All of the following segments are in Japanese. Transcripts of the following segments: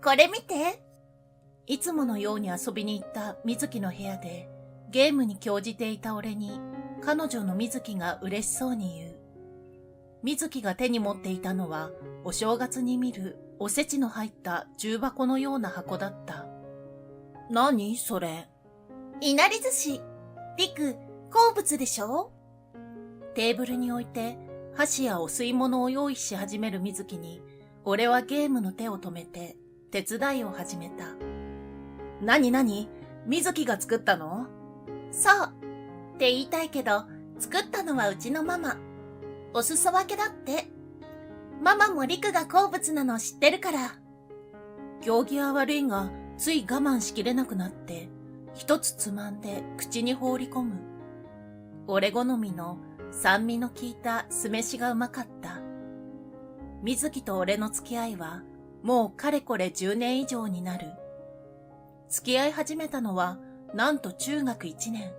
これ見て。いつものように遊びに行った水木の部屋で、ゲームに興じていた俺に、彼女の水木が嬉しそうに言う。水木が手に持っていたのは、お正月に見るおせちの入った重箱のような箱だった。何それ。いなり寿司。りく、好物でしょ？テーブルに置いて、箸やお吸い物を用意し始める水木に、俺はゲームの手を止めて、手伝いを始めた。何水木が作ったの？そう。って言いたいけど、作ったのはうちのママ。お裾分けだって。ママもりくが好物なの知ってるから。行儀は悪いが、つい我慢しきれなくなって、一つつまんで口に放り込む。俺好みの酸味の効いた酢飯がうまかった。水木と俺の付き合いは、もうかれこれ10年以上になる。付き合い始めたのは、なんと中学1年。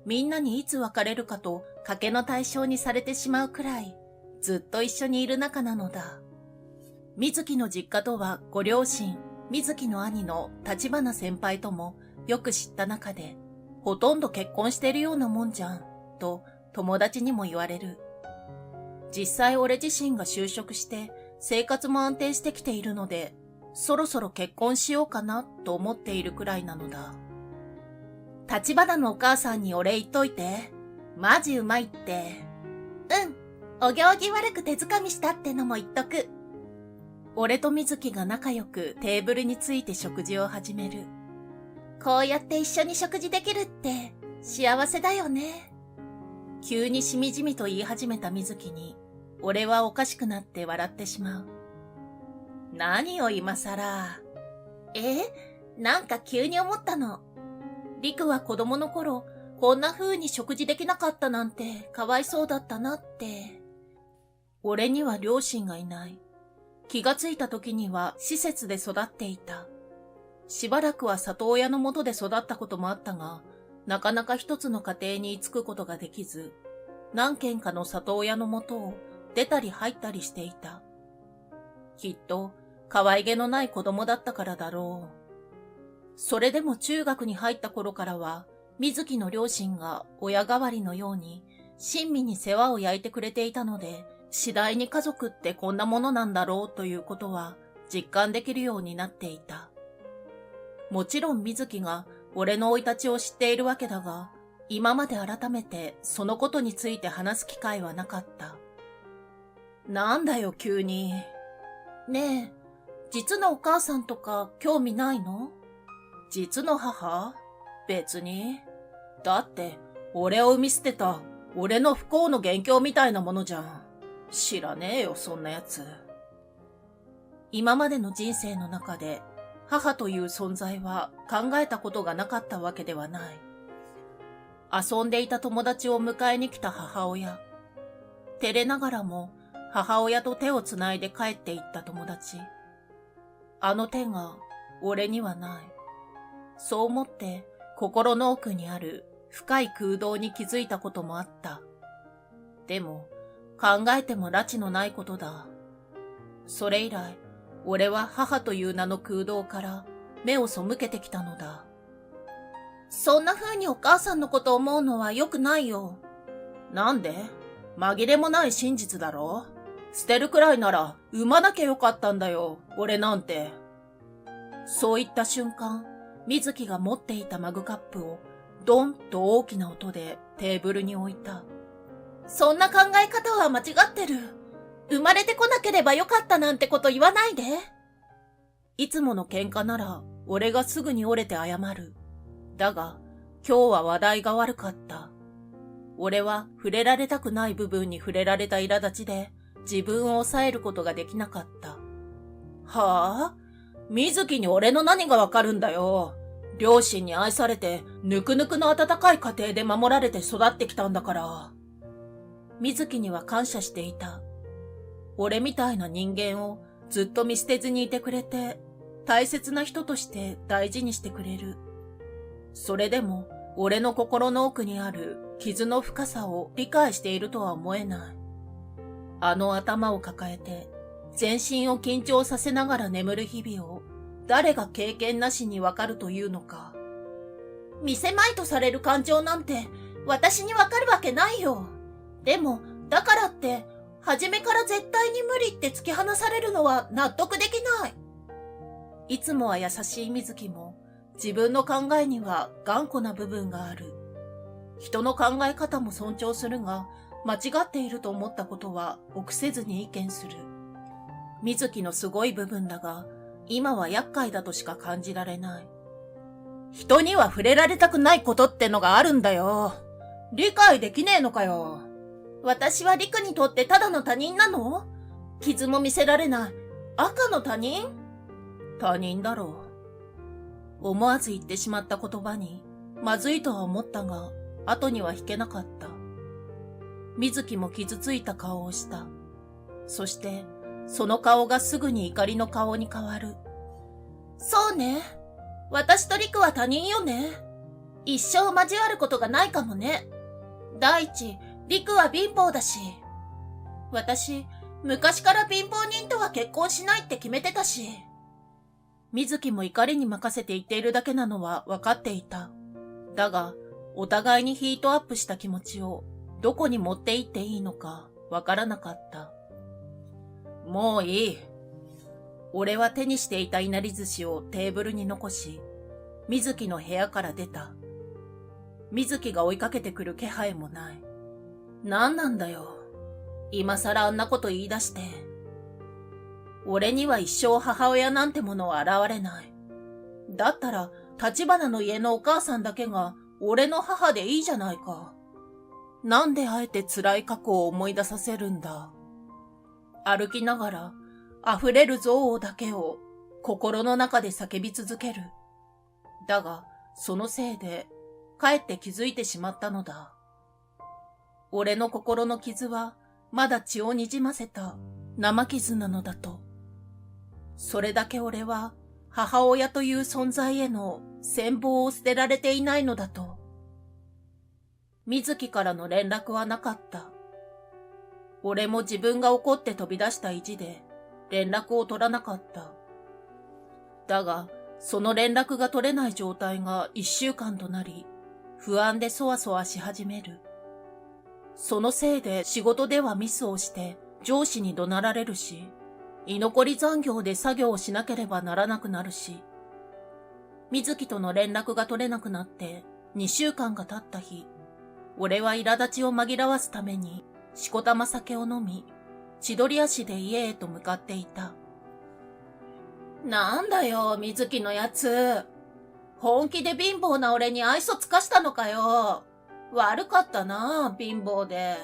みんなにいつ別れるかと賭けの対象にされてしまうくらい、ずっと一緒にいる仲なのだ。水木の実家とはご両親、水木の兄の立花先輩ともよく知った中で、ほとんど結婚してるようなもんじゃん、と友達にも言われる。実際俺自身が就職して生活も安定してきているので、そろそろ結婚しようかなと思っているくらいなのだ。立花のお母さんにお礼言っといて。マジうまいって。お行儀悪く手づかみしたってのも言っとく。俺と水木が仲良くテーブルについて食事を始める。こうやって一緒に食事できるって幸せだよね。急にしみじみと言い始めた水木に、俺はおかしくなって笑ってしまう。何を今さら。なんか急に思ったの。りくは子供の頃、こんな風に食事できなかったなんてかわいそうだったなって。俺には両親がいない。気がついた時には施設で育っていた。しばらくは里親のもとで育ったこともあったが、なかなか一つの家庭に居つくことができず、何軒かの里親のもとを出たり入ったりしていた。きっと可愛げのない子供だったからだろう。それでも中学に入った頃からは、水木の両親が親代わりのように親身に世話を焼いてくれていたので、次第に家族ってこんなものなんだろうということは実感できるようになっていた。もちろん水木が俺の生い立ちを知っているわけだが、今まで改めてそのことについて話す機会はなかった。なんだよ急に。ねえ、実のお母さんとか興味ないの？実の母？別に。だって、俺を産み捨てた、俺の不幸の元凶みたいなものじゃん。知らねえよ、そんなやつ。今までの人生の中で、母という存在は考えたことがなかったわけではない。遊んでいた友達を迎えに来た母親。照れながらも、母親と手をつないで帰っていった友達。あの手が、俺にはない。そう思って心の奥にある深い空洞に気づいたこともあった。でも考えても埒のないことだ。それ以来、俺は母という名の空洞から目を背けてきたのだ。そんな風にお母さんのこと思うのは良くないよ。なんで？紛れもない真実だろ？捨てるくらいなら産まなきゃよかったんだよ、俺なんて。そう言った瞬間、水木が持っていたマグカップをドンと大きな音でテーブルに置いた。そんな考え方は間違ってる。生まれてこなければよかったなんてこと言わないで。いつもの喧嘩なら俺がすぐに折れて謝る。だが今日は話題が悪かった。俺は触れられたくない部分に触れられた苛立ちで自分を抑えることができなかった。はぁ？水木に俺の何がわかるんだよ。両親に愛されて、ぬくぬくの温かい家庭で守られて育ってきたんだから。水木には感謝していた。俺みたいな人間をずっと見捨てずにいてくれて、大切な人として大事にしてくれる。それでも、俺の心の奥にある傷の深さを理解しているとは思えない。あの頭を抱えて、全身を緊張させながら眠る日々を誰が経験なしにわかるというのか。見せまいとされる感情なんて私にわかるわけないよ。でも、だからって、初めから絶対に無理って突き放されるのは納得できない。いつもは優しい水木も、自分の考えには頑固な部分がある。人の考え方も尊重するが、間違っていると思ったことは臆せずに意見する。水木のすごい部分だが、今は厄介だとしか感じられない。人には触れられたくないことってのがあるんだよ。理解できねえのかよ。私は陸にとってただの他人なの？傷も見せられない赤の他人？他人だろう。思わず言ってしまった言葉に、まずいとは思ったが、後には引けなかった。水木も傷ついた顔をした。そして、その顔がすぐに怒りの顔に変わる。そうね。私と陸は他人よね。一生交わることがないかもね。第一、陸は貧乏だし。私、昔から貧乏人とは結婚しないって決めてたし。水木も怒りに任せて言っているだけなのは分かっていた。だが、お互いにヒートアップした気持ちをどこに持って行っていいのか分からなかった。もういい。俺は手にしていたいなり寿司をテーブルに残し、水木の部屋から出た。水木が追いかけてくる気配もない。何なんだよ。今さらあんなこと言い出して。俺には一生母親なんてものは現れない。だったら、立花の家のお母さんだけが俺の母でいいじゃないか。なんであえて辛い過去を思い出させるんだ。歩きながら、溢れる憎悪だけを心の中で叫び続ける。だが、そのせいで、かえって気づいてしまったのだ。俺の心の傷は、まだ血をにじませた生傷なのだと。それだけ俺は、母親という存在への羨望を捨てられていないのだと。水木からの連絡はなかった。俺も自分が怒って飛び出した意地で、連絡を取らなかった。だが、その連絡が取れない状態が1週間となり、不安でそわそわし始める。そのせいで仕事ではミスをして上司に怒鳴られるし、居残り残業で作業をしなければならなくなるし、水木との連絡が取れなくなって2週間が経った日、俺は苛立ちを紛らわすためにしこたま酒を飲み、千鳥足で家へと向かっていた。なんだよ、水木のやつ。本気で貧乏な俺に愛想つかしたのかよ。悪かったな、貧乏で。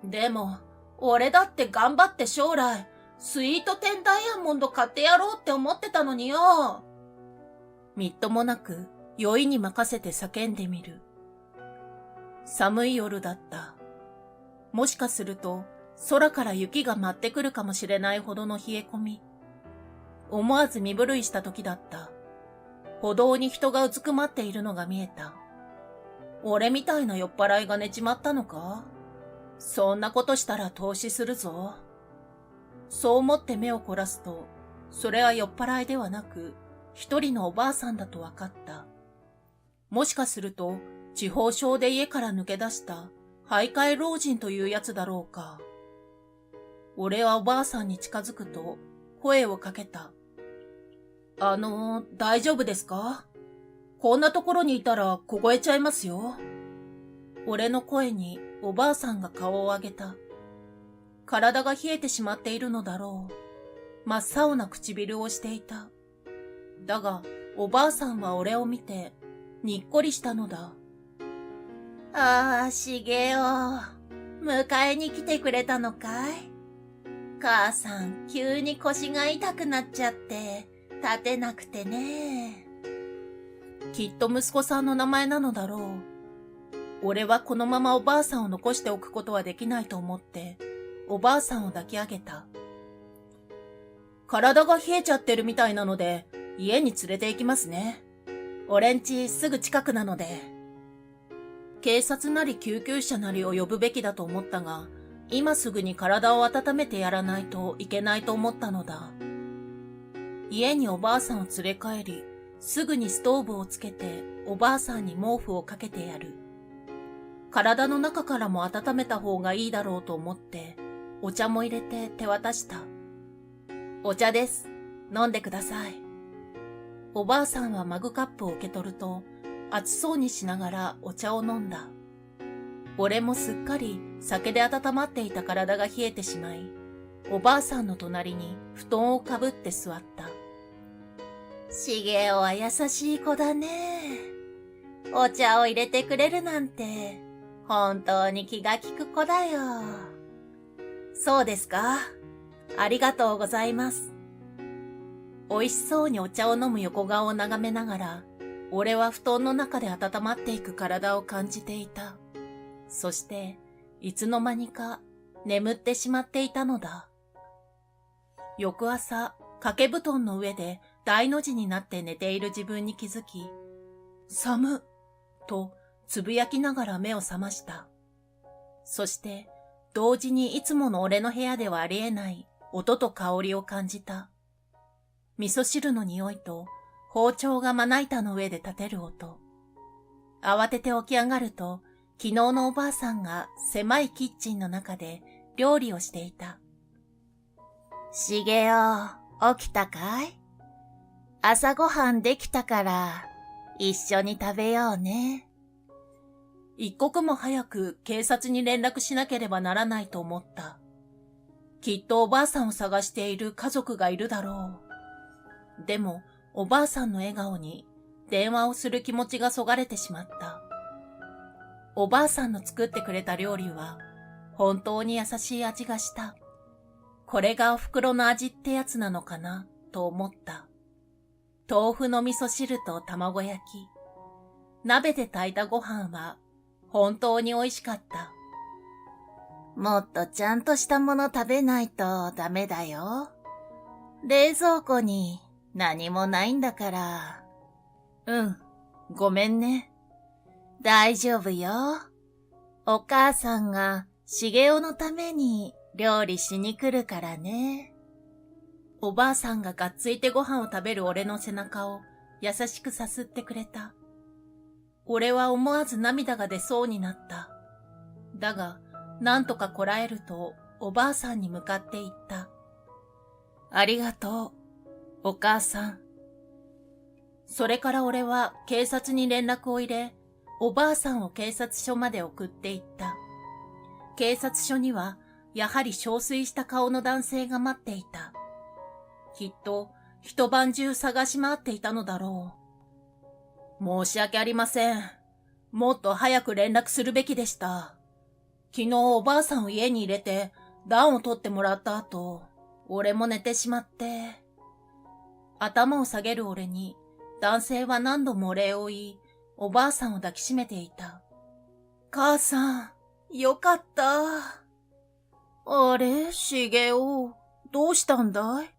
でも、俺だって頑張って将来、スイート10ダイヤモンド買ってやろうって思ってたのによ。みっともなく、酔いに任せて叫んでみる。寒い夜だった。もしかすると、空から雪が舞ってくるかもしれないほどの冷え込み。思わず身震いした時だった。歩道に人がうずくまっているのが見えた。俺みたいな酔っ払いが寝ちまったのか？そんなことしたら投資するぞ。そう思って目を凝らすと、それは酔っ払いではなく、一人のおばあさんだと分かった。もしかすると、地方症で家から抜け出した徘徊老人というやつだろうか。俺はおばあさんに近づくと、声をかけた。大丈夫ですか？こんなところにいたら凍えちゃいますよ。俺の声におばあさんが顔を上げた。体が冷えてしまっているのだろう。真っ青な唇をしていた。だが、おばあさんは俺を見て、にっこりしたのだ。ああ、しげお。迎えに来てくれたのかい？母さん、急に腰が痛くなっちゃって、立てなくてね。きっと息子さんの名前なのだろう。俺はこのままおばあさんを残しておくことはできないと思って、おばあさんを抱き上げた。体が冷えちゃってるみたいなので、家に連れて行きますね。俺ん家すぐ近くなので。警察なり救急車なりを呼ぶべきだと思ったが、今すぐに体を温めてやらないといけないと思ったのだ。家におばあさんを連れ帰り、すぐにストーブをつけておばあさんに毛布をかけてやる。体の中からも温めた方がいいだろうと思って、お茶も入れて手渡した。お茶です。飲んでください。おばあさんはマグカップを受け取ると、熱そうにしながらお茶を飲んだ。俺もすっかり酒で温まっていた体が冷えてしまい、おばあさんの隣に布団をかぶって座った。しげおは優しい子だね。お茶を入れてくれるなんて、本当に気が利く子だよ。そうですか。ありがとうございます。美味しそうにお茶を飲む横顔を眺めながら、俺は布団の中で温まっていく体を感じていた。そして、いつの間にか眠ってしまっていたのだ。翌朝、掛け布団の上で大の字になって寝ている自分に気づき、寒っとつぶやきながら目を覚ました。そして、同時にいつもの俺の部屋ではありえない音と香りを感じた。味噌汁の匂いと包丁がまな板の上で立てる音。慌てて起き上がると、昨日のおばあさんが狭いキッチンの中で料理をしていた。しげお、起きたかい？朝ごはんできたから一緒に食べようね。一刻も早く警察に連絡しなければならないと思った。きっとおばあさんを探している家族がいるだろう。でもおばあさんの笑顔に電話をする気持ちがそがれてしまった。おばあさんの作ってくれた料理は本当に優しい味がした。これがお袋の味ってやつなのかなと思った。豆腐の味噌汁と卵焼き。鍋で炊いたご飯は本当に美味しかった。もっとちゃんとしたもの食べないとダメだよ。冷蔵庫に何もないんだから。うん、ごめんね。大丈夫よ。お母さんがしげおのために料理しに来るからね。おばあさんががっついてご飯を食べる俺の背中を優しくさすってくれた。俺は思わず涙が出そうになった。だが、なんとかこらえるとおばあさんに向かって言った。ありがとう、お母さん。それから俺は警察に連絡を入れ、おばあさんを警察署まで送っていった。警察署には、やはり憔悴した顔の男性が待っていた。きっと、一晩中探し回っていたのだろう。申し訳ありません。もっと早く連絡するべきでした。昨日おばあさんを家に入れて、暖を取ってもらった後、俺も寝てしまって。頭を下げる俺に、男性は何度もお礼を言い、おばあさんを抱きしめていた。母さん、よかった。あれ、しげお、どうしたんだい？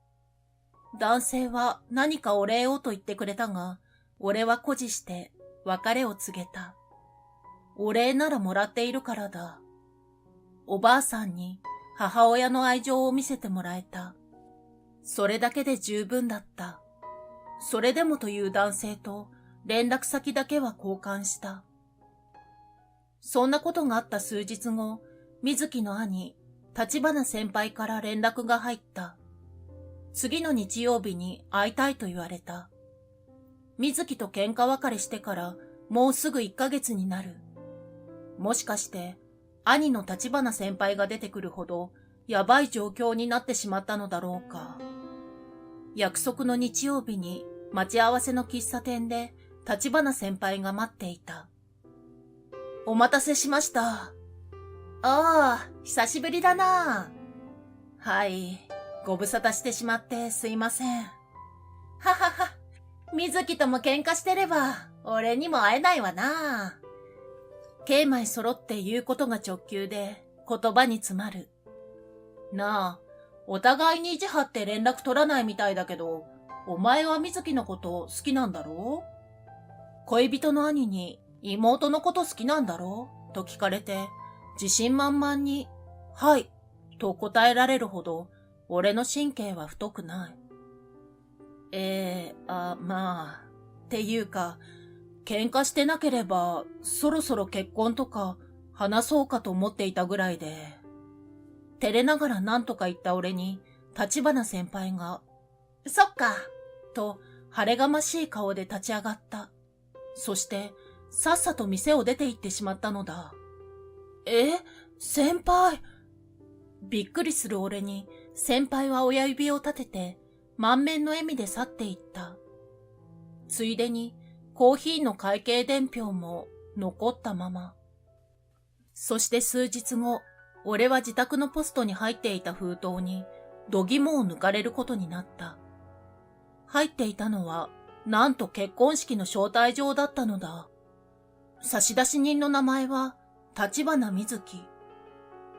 男性は何かお礼をと言ってくれたが、俺は固辞して別れを告げた。お礼ならもらっているからだ。おばあさんに母親の愛情を見せてもらえた。それだけで十分だった。それでもという男性と連絡先だけは交換した。そんなことがあった数日後、水木の兄、立花先輩から連絡が入った。次の日曜日に会いたいと言われた。水木と喧嘩別れしてからもうすぐ1ヶ月になる。もしかして兄の立花先輩が出てくるほどやばい状況になってしまったのだろうか。約束の日曜日に待ち合わせの喫茶店で立花先輩が待っていた。お待たせしました。ああ、久しぶりだな。はい、ご無沙汰してしまってすいません。ははは、水木とも喧嘩してれば俺にも会えないわな。慶米揃って言うことが直球で言葉に詰まる。なあ、お互いに意地張って連絡取らないみたいだけど、お前は水木のこと好きなんだろう？恋人の兄に妹のこと好きなんだろうと聞かれて、自信満々に、はい、と答えられるほど、俺の神経は太くない。まあ、っていうか、喧嘩してなければ、そろそろ結婚とか話そうかと思っていたぐらいで、照れながら何とか言った俺に、立花先輩が、そっか、と晴れがましい顔で立ち上がった。そして、さっさと店を出て行ってしまったのだ。先輩。びっくりする俺に、先輩は親指を立てて、満面の笑みで去っていった。ついでに、コーヒーの会計伝票も残ったまま。そして数日後、俺は自宅のポストに入っていた封筒に、度肝を抜かれることになった。入っていたのは、なんと結婚式の招待状だったのだ。差出人の名前は、立花瑞希。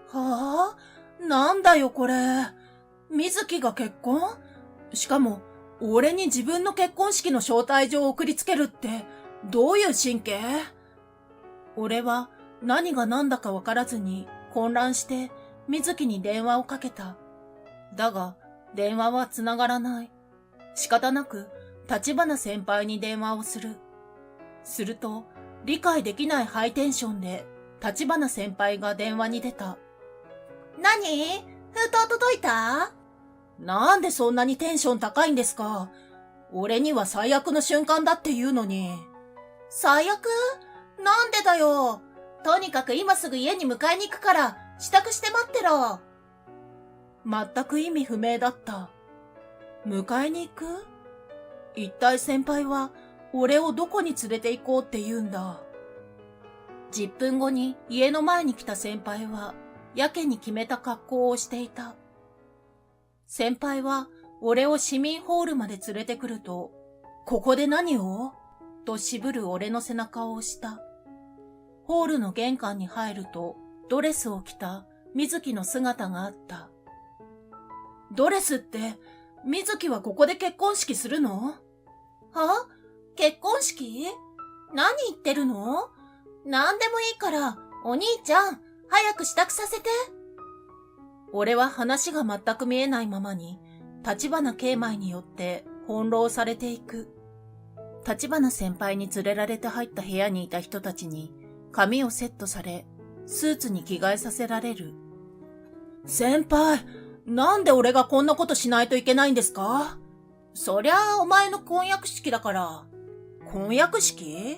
はぁ、なんだよこれ。瑞希が結婚？しかも、俺に自分の結婚式の招待状を送りつけるって、どういう神経？俺は何が何だかわからずに混乱して瑞希に電話をかけた。だが、電話はつながらない。仕方なく、立花先輩に電話をする。すると、理解できないハイテンションで、立花先輩が電話に出た。何？封筒届いた？なんでそんなにテンション高いんですか？俺には最悪の瞬間だって言うのに。最悪？なんでだよ。とにかく今すぐ家に迎えに行くから、支度して待ってろ。全く意味不明だった。迎えに行く？一体先輩は俺をどこに連れて行こうって言うんだ。10分後に家の前に来た先輩はやけに決めた格好をしていた。先輩は俺を市民ホールまで連れてくると、ここで何を？と渋る俺の背中を押した。ホールの玄関に入るとドレスを着た瑞希の姿があった。ドレスって、瑞希はここで結婚式するの？は？結婚式？何言ってるの？何でもいいから、お兄ちゃん、早く支度させて。俺は話が全く見えないままに、立花慶米によって翻弄されていく。立花先輩に連れられて入った部屋にいた人たちに、髪をセットされ、スーツに着替えさせられる。先輩、なんで俺がこんなことしないといけないんですか？そりゃあお前の婚約式だから。婚約式？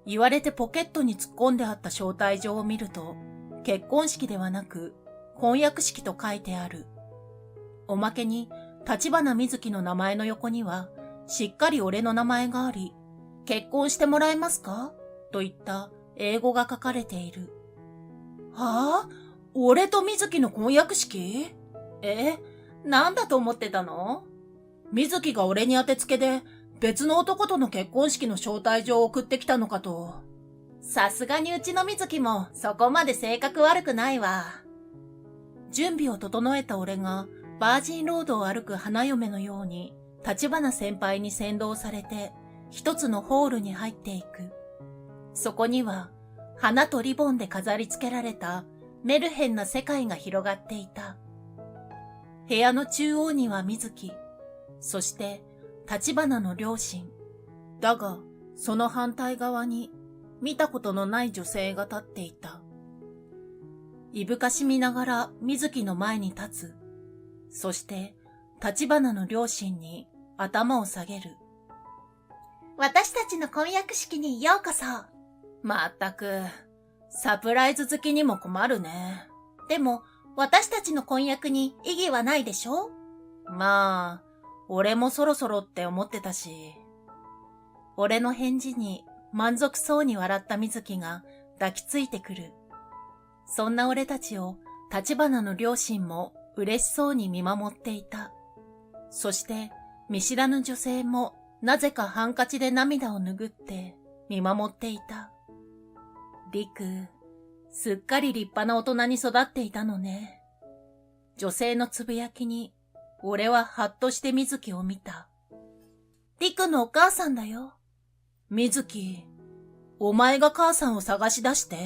言われてポケットに突っ込んであった招待状を見ると、結婚式ではなく、婚約式と書いてある。おまけに、立花瑞希の名前の横には、しっかり俺の名前があり、結婚してもらえますか？といった英語が書かれている。はぁ？俺と瑞希の婚約式？なんだと思ってたの？瑞希が俺に当てつけで別の男との結婚式の招待状を送ってきたのかと。さすがにうちの瑞希もそこまで性格悪くないわ。準備を整えた俺がバージンロードを歩く花嫁のように立花先輩に先導されて一つのホールに入っていく。そこには花とリボンで飾り付けられたメルヘンな世界が広がっていた。部屋の中央には瑞希、そして立花の両親。だが、その反対側に見たことのない女性が立っていた。いぶかしみながら瑞希の前に立つ。そして立花の両親に頭を下げる。私たちの婚約式にようこそ。まったく、サプライズ好きにも困るね。でも、私たちの婚約に異議はないでしょ？まあ、俺もそろそろって思ってたし。俺の返事に満足そうに笑った瑞希が抱きついてくる。そんな俺たちを立花の両親も嬉しそうに見守っていた。そして見知らぬ女性もなぜかハンカチで涙を拭って見守っていた。りく、すっかり立派な大人に育っていたのね。女性のつぶやきに俺はハッとして瑞希を見た。りくのお母さんだよ。瑞希、お前が母さんを探し出して？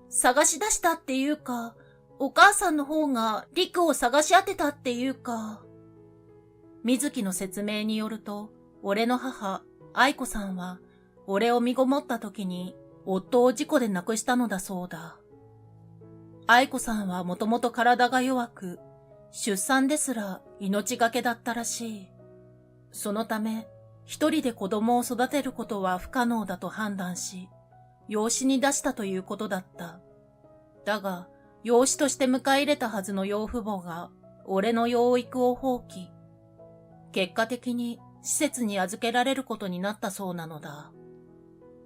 探し出したっていうか、お母さんの方がリクを探し当てたっていうか。水木の説明によると、俺の母、愛子さんは、俺を身ごもった時に、夫を事故で亡くしたのだそうだ。愛子さんはもともと体が弱く、出産ですら命がけだったらしい。そのため、一人で子供を育てることは不可能だと判断し、養子に出したということだった。だが、養子として迎え入れたはずの養父母が、俺の養育を放棄。結果的に施設に預けられることになったそうなのだ。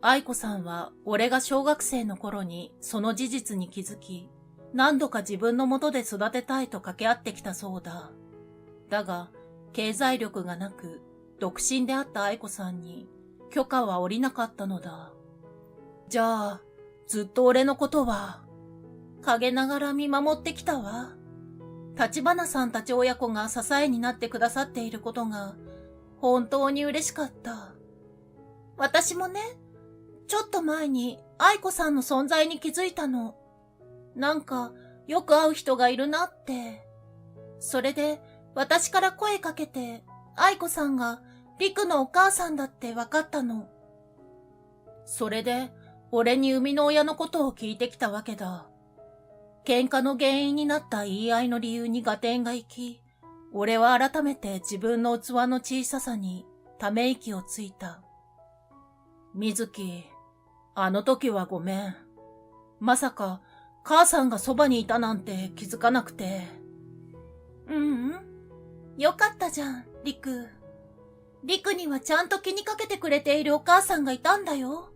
愛子さんは俺が小学生の頃にその事実に気づき、何度か自分の元で育てたいと掛け合ってきたそうだ。だが、経済力がなく、独身であった愛子さんに許可は下りなかったのだ。じゃあ、ずっと俺のことは、陰ながら見守ってきたわ。立花さんたち親子が支えになってくださっていることが、本当に嬉しかった。私もね、ちょっと前に愛子さんの存在に気づいたの。なんか、よく会う人がいるなって。それで、私から声かけて、愛子さんが、リクのお母さんだって分かったの。それで、俺に生みの親のことを聞いてきたわけだ。喧嘩の原因になった言い合いの理由に合点がいき、俺は改めて自分の器の小ささにため息をついた。水木、あの時はごめん。まさか、母さんがそばにいたなんて気づかなくて。よかったじゃん、リク。リクにはちゃんと気にかけてくれているお母さんがいたんだよ。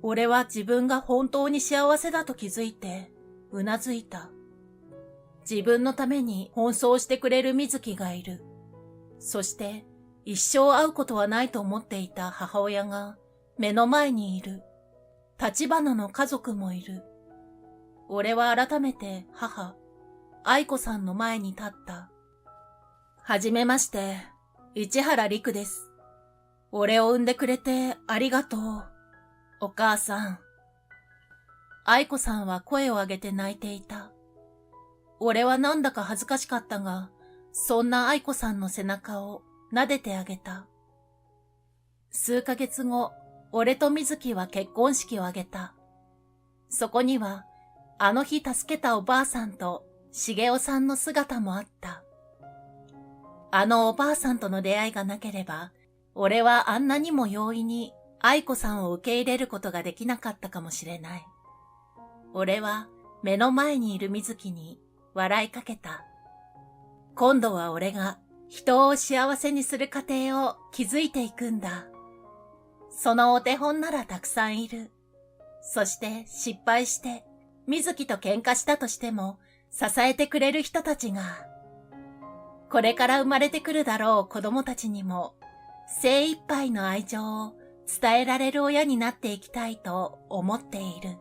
俺は自分が本当に幸せだと気づいて、うなずいた。自分のために奔走してくれる水木がいる。そして、一生会うことはないと思っていた母親が目の前にいる。立花の家族もいる。俺は改めて母、愛子さんの前に立った。はじめまして、市原陸です。俺を産んでくれてありがとう。お母さん。愛子さんは声を上げて泣いていた。俺はなんだか恥ずかしかったが、そんな愛子さんの背中を撫でてあげた。数ヶ月後、俺と水木は結婚式を挙げた。そこには、あの日助けたおばあさんと茂雄さんの姿もあった。あのおばあさんとの出会いがなければ、俺はあんなにも容易に愛子さんを受け入れることができなかったかもしれない。俺は目の前にいる水木に笑いかけた。今度は俺が人を幸せにする過程を築いていくんだ。そのお手本ならたくさんいる。そして失敗して水木と喧嘩したとしても支えてくれる人たちが、これから生まれてくるだろう子供たちにも精一杯の愛情を伝えられる親になっていきたいと思っている。